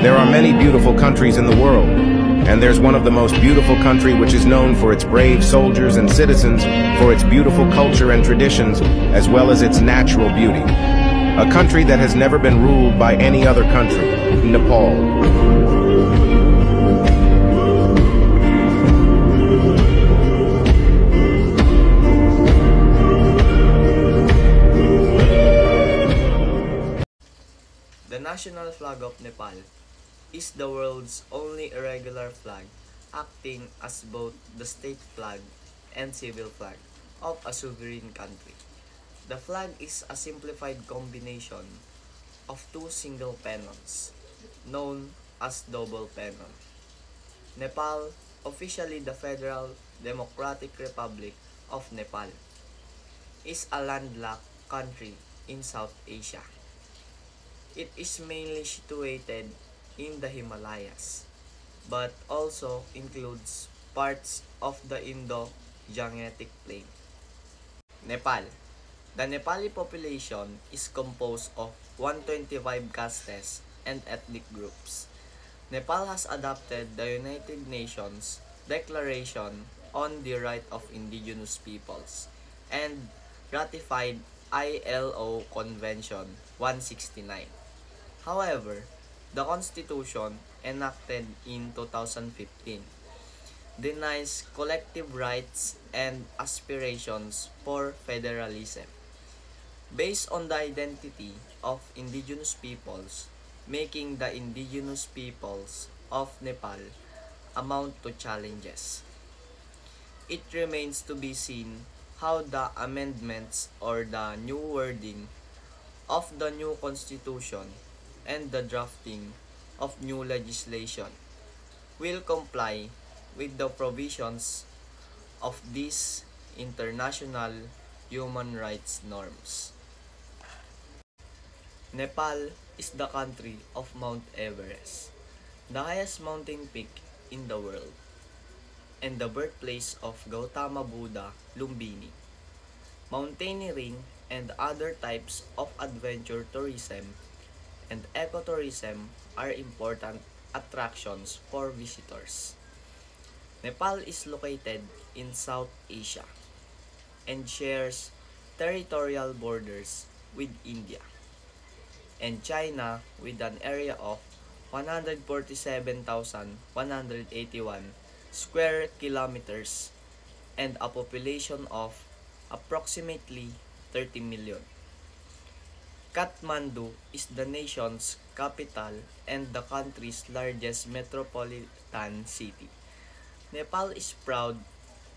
There are many beautiful countries in the world, and there's one of the most beautiful country which is known for its brave soldiers and citizens, for its beautiful culture and traditions, as well as its natural beauty. A country that has never been ruled by any other country, Nepal. The national flag of Nepal is the world's only irregular flag, acting as both the state flag and civil flag of a sovereign country. The flag is a simplified combination of two single pennons, known as double pennon. Nepal, officially the Federal Democratic Republic of Nepal, is a landlocked country in South Asia. It is mainly situated in the Himalayas, but also includes parts of the Indo-Gangetic Plain. Nepal. The Nepali population is composed of 125 castes and ethnic groups. Nepal has adopted the United Nations Declaration on the Right of Indigenous Peoples and ratified ILO Convention 169. However, the Constitution, enacted in 2015, denies collective rights and aspirations for federalism. Based on the identity of indigenous peoples, making the indigenous peoples of Nepal amount to challenges. It remains to be seen how the amendments or the new wording of the new constitution and the drafting of new legislation will comply with the provisions of these international human rights norms. Nepal is the country of Mount Everest, the highest mountain peak in the world, and the birthplace of Gautama Buddha, Lumbini. Mountaineering and other types of adventure tourism and ecotourism are important attractions for visitors. Nepal is located in South Asia and shares territorial borders with India and China with an area of 147,181 square kilometers and a population of approximately 30 million. Kathmandu is the nation's capital and the country's largest metropolitan city. Nepal is proud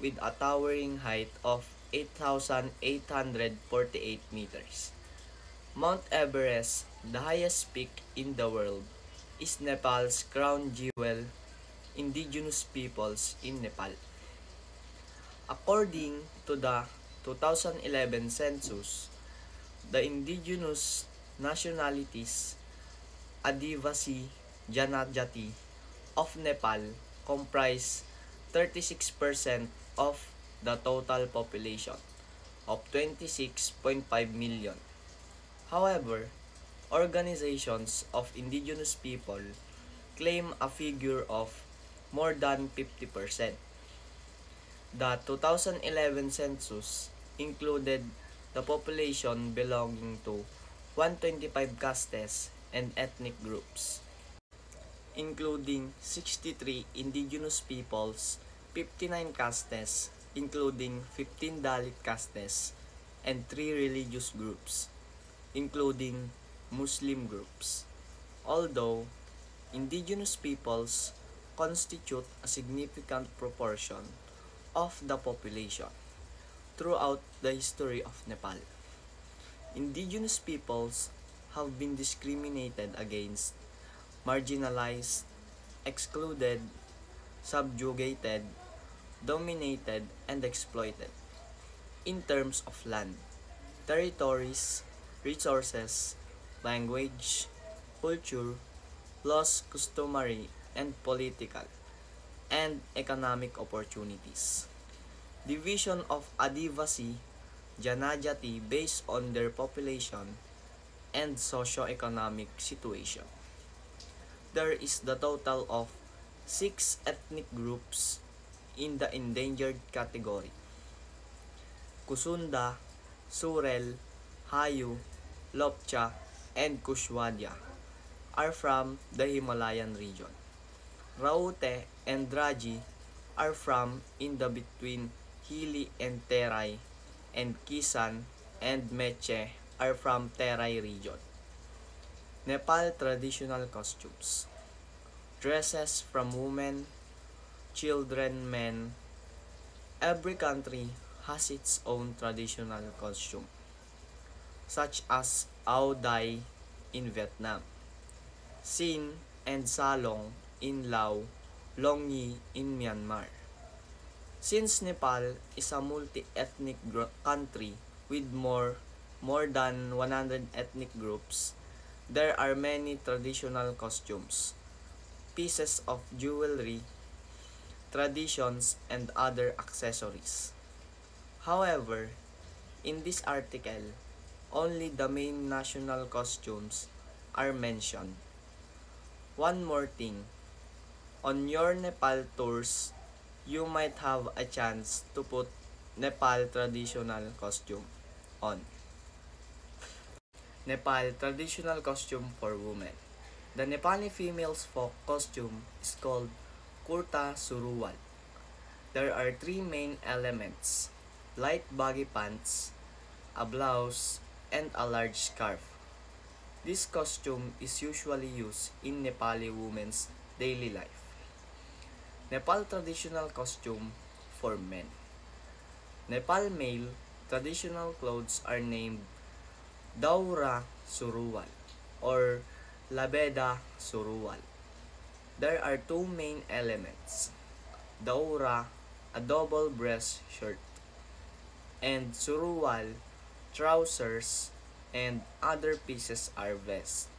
with a towering height of 8,848 meters. Mount Everest, the highest peak in the world, is Nepal's crown jewel, indigenous peoples in Nepal. According to the 2011 census, the indigenous nationalities Adivasi Janajati of Nepal comprise 36% of the total population of 26.5 million. However, organizations of indigenous people claim a figure of more than 50%. The 2011 census included the population belonging to 125 castes and ethnic groups, including 63 indigenous peoples, 59 castes, including 15 Dalit castes, and 3 religious groups, including Muslim groups. Although indigenous peoples constitute a significant proportion of the population throughout the history of Nepal, indigenous peoples have been discriminated against, marginalized, excluded, subjugated, dominated, and exploited in terms of land, territories, resources, language, culture, laws, customary, and political and economic opportunities. Division of Adivasi Janajati based on their population and socio-economic situation. there is the total of 6 ethnic groups in the endangered category. Kusunda, Surel, Hayu, Lopcha, and Kushwadia are from the Himalayan region. Raute and Draji are from in the between Hili and Terai, and Kisan and Meche are from Terai region. Nepal traditional costumes. Dresses from women, children, men. Every country has its own traditional costume, such as Ao Dai in Vietnam, Sin and Salong in Laos, Long Yi in Myanmar. Since Nepal is a multi-ethnic country with more than 100 ethnic groups, there are many traditional costumes, pieces of jewelry, traditions, and other accessories. However, in this article, only the main national costumes are mentioned. One more thing, on your Nepal tours, you might have a chance to put Nepal traditional costume on. Nepal traditional costume for women. The Nepali female's folk costume is called kurta suruwal. There are 3 main elements: light baggy pants, a blouse, and a large scarf. This costume is usually used in Nepali women's daily life. Nepal traditional costume for men. Nepal male traditional clothes are named Daura Suruwal or Labeda Suruwal. There are 2 main elements: Daura, a double breast shirt, and Suruwal, trousers, and other pieces are vest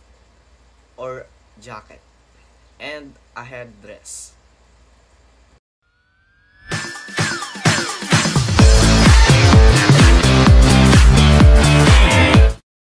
or jacket, and a headdress.